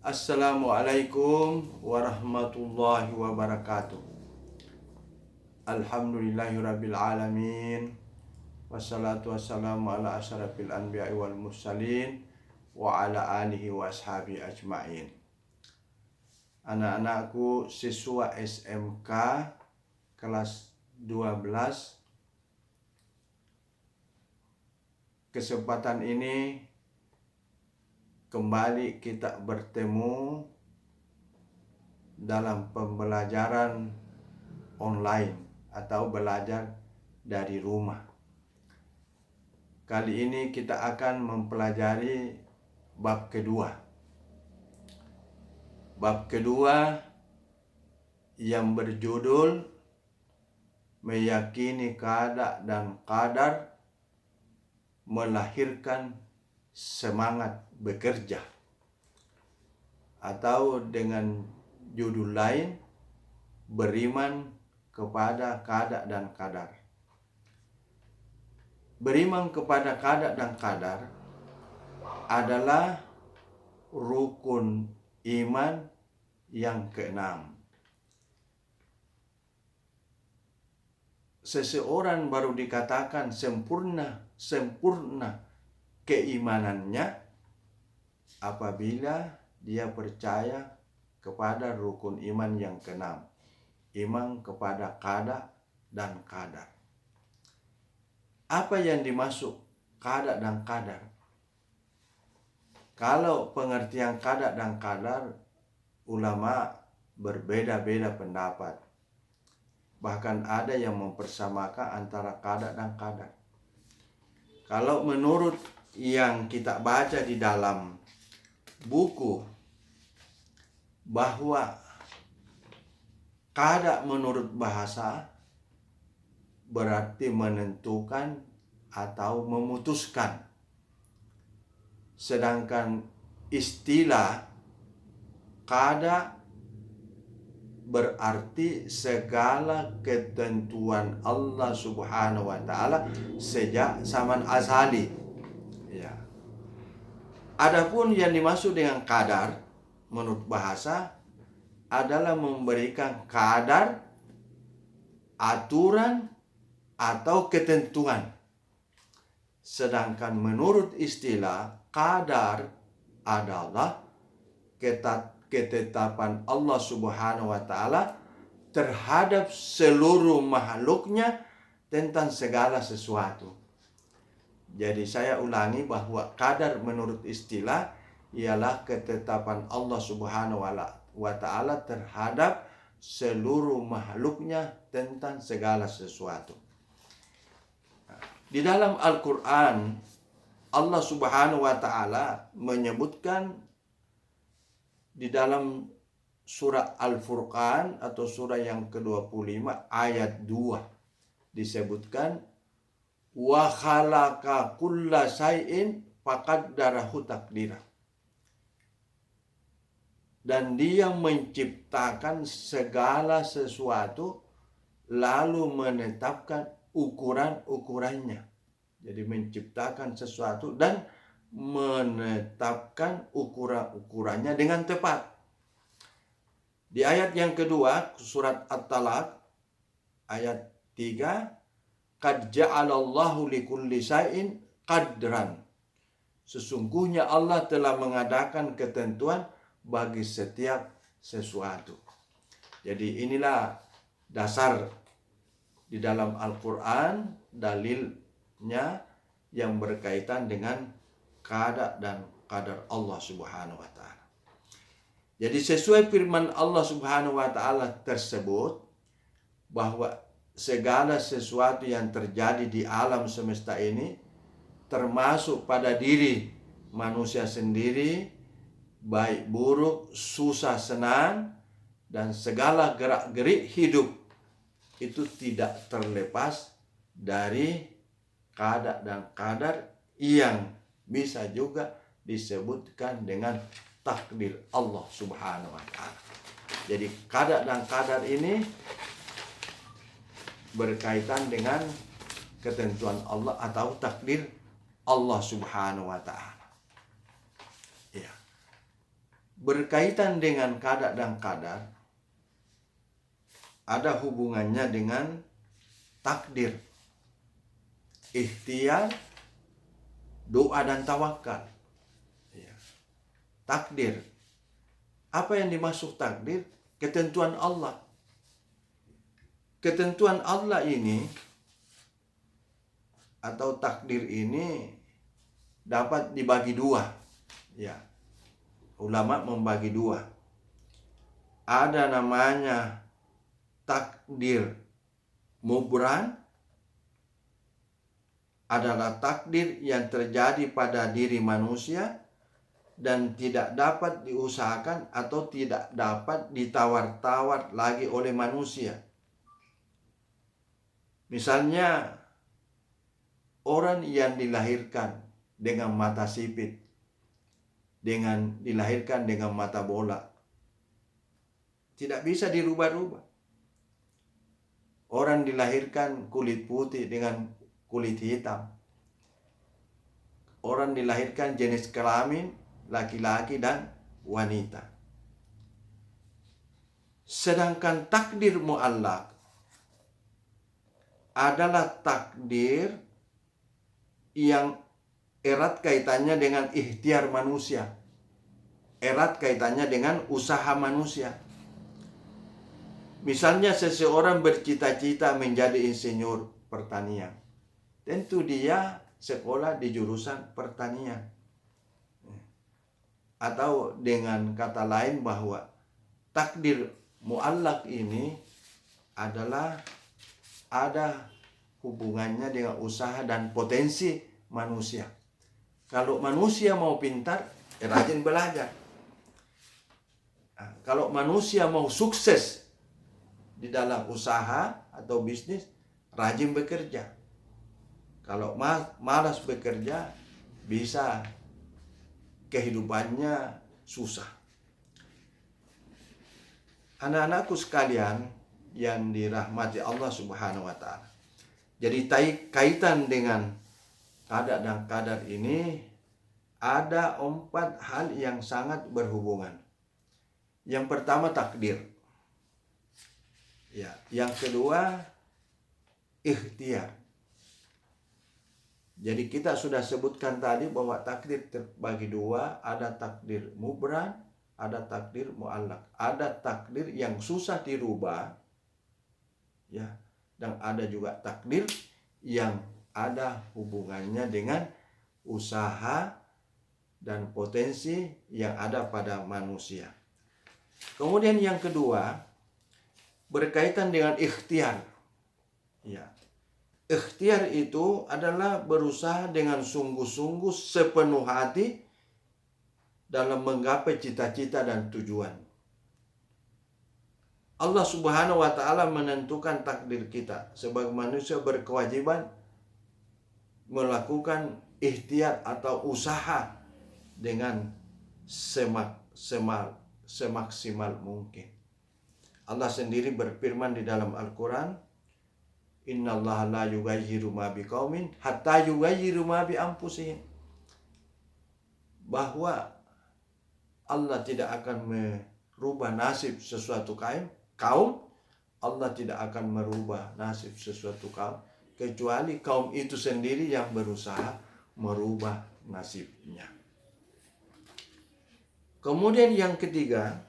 Assalamualaikum warahmatullahi wabarakatuh. Alhamdulillahirabbil alamin. Wassalatu wassalamu ala asyrafil anbiya'i wal mursalin wa ala alihi wa ashabi ajmain. Anak-anakku siswa SMK kelas 12. Kesempatan ini kembali kita bertemu dalam pembelajaran online atau belajar dari rumah. Kali ini kita akan mempelajari bab kedua. Bab kedua yang berjudul meyakini qada dan qadar melahirkan semangat bekerja, atau dengan judul lain beriman kepada qada dan qadar. Beriman kepada qada dan qadar adalah rukun iman yang keenam. Seseorang baru dikatakan sempurna keimanannya apabila dia percaya kepada rukun iman yang keenam, iman kepada qada dan qadar. Apa yang dimaksud qada dan qadar? Kalau pengertian qada dan qadar, ulama berbeda-beda pendapat. Bahkan ada yang mempersamakan antara qada dan qadar. Kalau menurut yang kita baca di dalam buku, bahwa qada menurut bahasa berarti menentukan atau memutuskan. Sedangkan istilah qada berarti segala ketentuan Allah Subhanahu wa taala sejak zaman azali. Ya. Adapun yang dimaksud dengan qadar menurut bahasa adalah memberikan qadar, aturan atau ketentuan. Sedangkan menurut istilah qadar adalah ketetapan Allah Subhanahu wa taala terhadap seluruh makhluknya tentang segala sesuatu. Jadi saya ulangi bahwa qadar menurut istilah ialah ketetapan Allah Subhanahu wa taala terhadap seluruh makhluknya tentang segala sesuatu. Di dalam Al-Quran, Allah Subhanahu wa taala menyebutkan di dalam surah Al-Furqan atau surah yang ke-25 ayat 2 disebutkan wa khalaqa kulla syai'in faqaddarahu taqdira. Dan dia menciptakan segala sesuatu lalu menetapkan ukuran-ukurannya. Jadi menciptakan sesuatu dan menetapkan ukuran-ukurannya dengan tepat. Di ayat yang kedua, surat At-Talaq, ayat 3, qad ja'alallahu likulli syai'in qadran. Sesungguhnya Allah telah mengadakan ketentuan bagi setiap sesuatu. Jadi inilah dasar di dalam Al-Quran, dalilnya yang berkaitan dengan qada dan qadar Allah Subhanahu wa taala. Jadi sesuai firman Allah Subhanahu wa taala tersebut bahwa segala sesuatu yang terjadi di alam semesta ini termasuk pada diri manusia sendiri, baik buruk, susah senang, dan segala gerak-gerik hidup itu tidak terlepas dari qada dan qadar yang bisa juga disebutkan dengan takdir Allah Subhanahu wa taala. Jadi qada dan qadar ini berkaitan dengan ketentuan Allah atau takdir Allah Subhanahu wa taala. Ya. berkaitan dengan qada dan qadar ada hubungannya dengan takdir, ikhtiar, doa dan tawakal. Ya. Takdir. Apa yang dimaksud takdir? Ketentuan Allah. Ketentuan Allah ini atau takdir ini dapat dibagi dua. Ya. Ulama membagi dua. Ada namanya takdir mubran, adalah takdir yang terjadi pada diri manusia dan tidak dapat diusahakan atau tidak dapat ditawar-tawar lagi oleh manusia. Misalnya orang yang dilahirkan dengan mata sipit, dilahirkan dengan mata bola, tidak bisa dirubah-rubah. Orang dilahirkan kulit putih dengan kulit hitam. Orang dilahirkan jenis kelamin laki-laki dan wanita. Sedangkan takdir mu'allaq adalah takdir yang erat kaitannya dengan ikhtiar manusia. Erat kaitannya dengan usaha manusia. Misalnya seseorang bercita-cita menjadi insinyur pertanian. Tentu dia sekolah di jurusan pertanian. Atau dengan kata lain bahwa takdir mu'allaq ini adalah ada hubungannya dengan usaha dan potensi manusia. Kalau manusia mau pintar, rajin belajar. Kalau manusia mau sukses di dalam usaha atau bisnis, rajin bekerja. Kalau malas bekerja, bisa kehidupannya susah. Anak-anakku sekalian yang dirahmati Allah Subhanahu wa Ta'ala. Jadi kaitan dengan qada dan qadar ini ada 4 hal yang sangat berhubungan. Yang pertama takdir. Ya, yang kedua ikhtiar. Jadi kita sudah sebutkan tadi bahwa takdir terbagi dua, ada takdir mubran, ada takdir mu'allaq. Ada takdir yang susah dirubah, ya, dan ada juga takdir yang ada hubungannya dengan usaha dan potensi yang ada pada manusia. Kemudian yang kedua berkaitan dengan ikhtiar. Ya. Ikhtiar itu adalah berusaha dengan sungguh-sungguh sepenuh hati dalam menggapai cita-cita dan tujuan. Allah Subhanahu wa Ta'ala menentukan takdir kita. Sebagai manusia berkewajiban melakukan ikhtiar atau usaha dengan semaksimal mungkin. Allah sendiri berfirman di dalam Al-Quran, Innallaha la yughayyiru ma biqaumin hatta yughayyiru ma bi anfusihim. Bahwa Allah tidak akan merubah nasib sesuatu kaum, Allah tidak akan merubah nasib sesuatu kaum kecuali kaum itu sendiri yang berusaha merubah nasibnya. Kemudian yang ketiga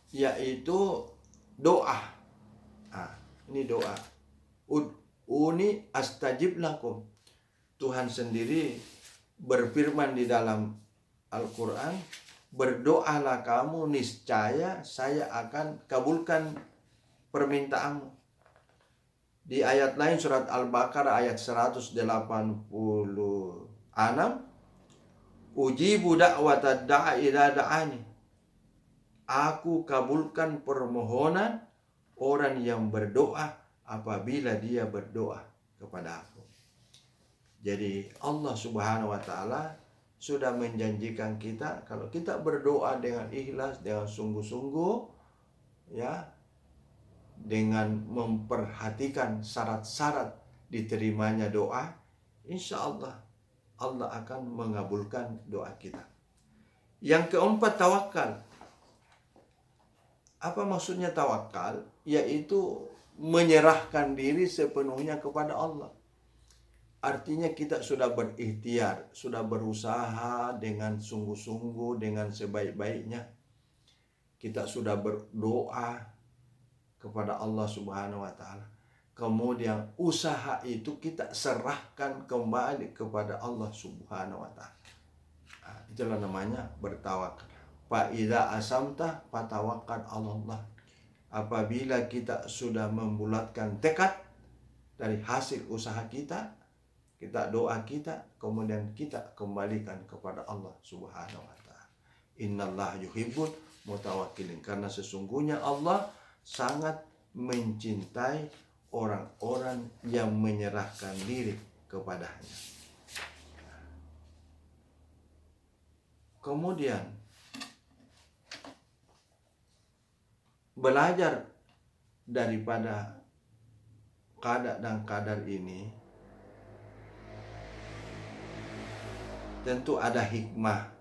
yaitu doa. Ini doa. Ud'uni astajib lakum. Tuhan sendiri berfirman di dalam Al-Quran, berdoalah kamu, niscaya saya akan kabulkan permintaanmu. Di ayat lain surat Al-Baqarah ayat 186, ujibu da'watad da'i idza da'ani. Aku kabulkan permohonan orang yang berdoa apabila dia berdoa kepada aku. Jadi Allah Subhanahu wa Ta'ala sudah menjanjikan kita kalau kita berdoa dengan ikhlas, dengan sungguh-sungguh, ya, dengan memperhatikan syarat-syarat diterimanya doa, insya Allah Allah akan mengabulkan doa kita. Yang keempat, tawakal. Apa maksudnya tawakal? Yaitu menyerahkan diri sepenuhnya kepada Allah. Artinya kita sudah berikhtiar, sudah berusaha dengan sungguh-sungguh, dengan sebaik-baiknya. Kita sudah berdoa kepada Allah Subhanahu wa taala. Kemudian usaha itu kita serahkan kembali kepada Allah Subhanahu wa taala. Itulah namanya bertawakal. Fa idza asamta fatawakkal 'alallah. Apabila kita sudah membulatkan tekad dari hasil usaha kita doa kita, kemudian kita kembalikan kepada Allah Subhanahu wa taala. Innallaha yuhibbul mutawakkilin. Karena sesungguhnya Allah sangat mencintai orang-orang yang menyerahkan diri kepadanya. Kemudian belajar daripada qada dan qadar ini tentu ada hikmahnya.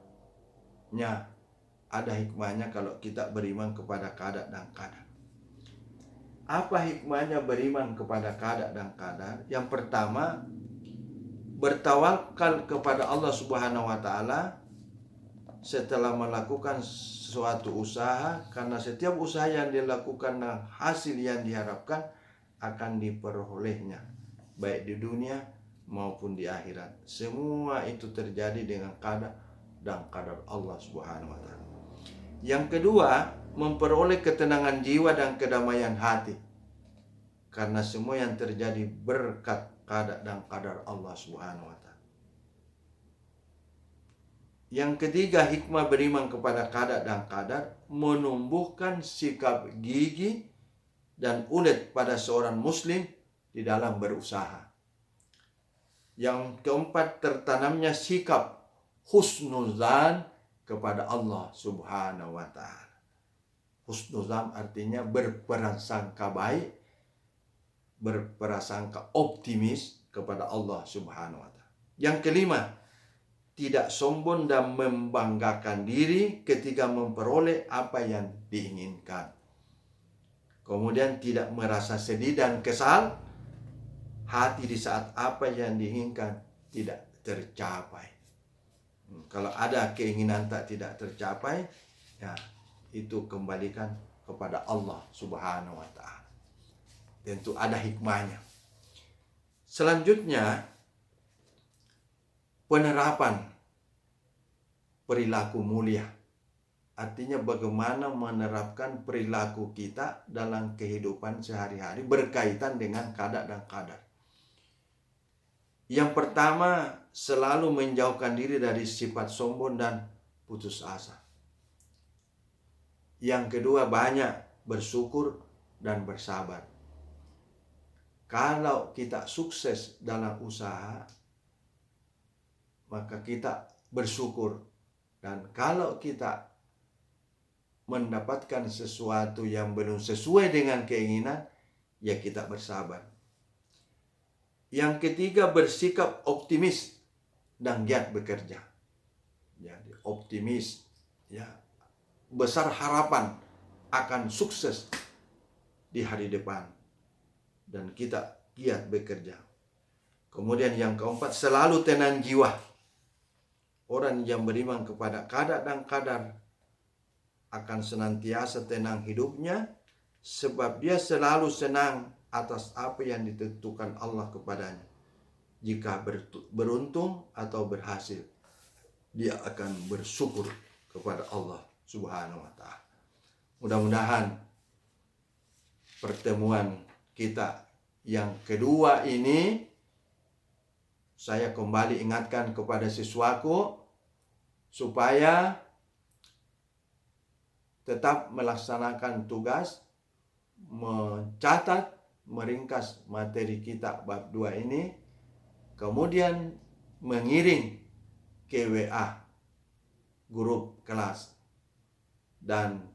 Ada hikmahnya kalau kita beriman kepada qada dan qadar. Apa hikmahnya beriman kepada qada dan qadar? Yang pertama, bertawakal kepada Allah Subhanahu wa taala setelah melakukan suatu usaha, karena setiap usaha yang dilakukan dan hasil yang diharapkan akan diperolehnya, baik di dunia maupun di akhirat. Semua itu terjadi dengan qada dan qadar Allah Subhanahu wa taala. Yang kedua, memperoleh ketenangan jiwa dan kedamaian hati. Karena semua yang terjadi berkat qada dan qadar Allah Subhanahu wa taala. Yang ketiga, hikmah beriman kepada qada dan qadar menumbuhkan sikap gigih dan ulet pada seorang muslim di dalam berusaha. Yang keempat, tertanamnya sikap husnuzan kepada Allah Subhanahu wa taala. Husnuzan artinya berprasangka baik, berprasangka optimis kepada Allah Subhanahu wa taala. Yang kelima, tidak sombong dan membanggakan diri ketika memperoleh apa yang diinginkan. Kemudian tidak merasa sedih dan kesal hati di saat apa yang diinginkan tidak tercapai. Kalau ada keinginan tidak tercapai, ya itu kembalikan kepada Allah Subhanahu wa taala. Tentu ada hikmahnya. Selanjutnya, penerapan perilaku mulia. Artinya bagaimana menerapkan perilaku kita dalam kehidupan sehari-hari berkaitan dengan qada dan qadar. Yang pertama, selalu menjauhkan diri dari sifat sombong dan putus asa. Yang kedua, banyak bersyukur dan bersabar. Kalau kita sukses dalam usaha, maka kita bersyukur. Dan kalau kita mendapatkan sesuatu yang belum sesuai dengan keinginan, ya kita bersabar. Yang ketiga, bersikap optimis dan giat bekerja. Jadi optimis, ya, besar harapan akan sukses di hari depan. Dan kita giat bekerja. Kemudian yang keempat, selalu tenang jiwa. Orang yang beriman kepada qada dan qadar akan senantiasa tenang hidupnya, sebab dia selalu senang atas apa yang ditentukan Allah kepadanya. Jika beruntung atau berhasil, dia akan bersyukur kepada Allah Subhanahu wa taala. Mudah-mudahan pertemuan kita yang kedua ini saya kembali ingatkan kepada siswaku supaya tetap melaksanakan tugas mencatat, meringkas materi kita bab 2 ini, kemudian mengiring ke WA grup kelas. Dan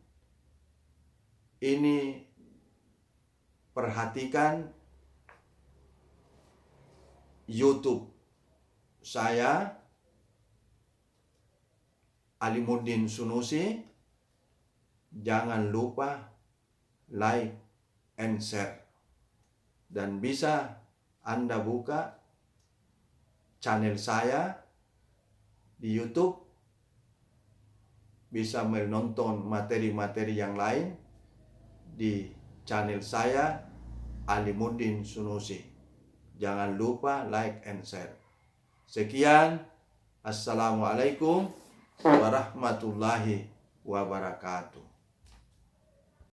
ini perhatikan YouTube saya Alimuddin Sunusi. Jangan lupa like and share. Dan bisa Anda buka channel saya di YouTube, bisa menonton materi-materi yang lain di channel saya Alimuddin Sunusi. Jangan lupa like and share. Sekian, assalamualaikum warahmatullahi wabarakatuh.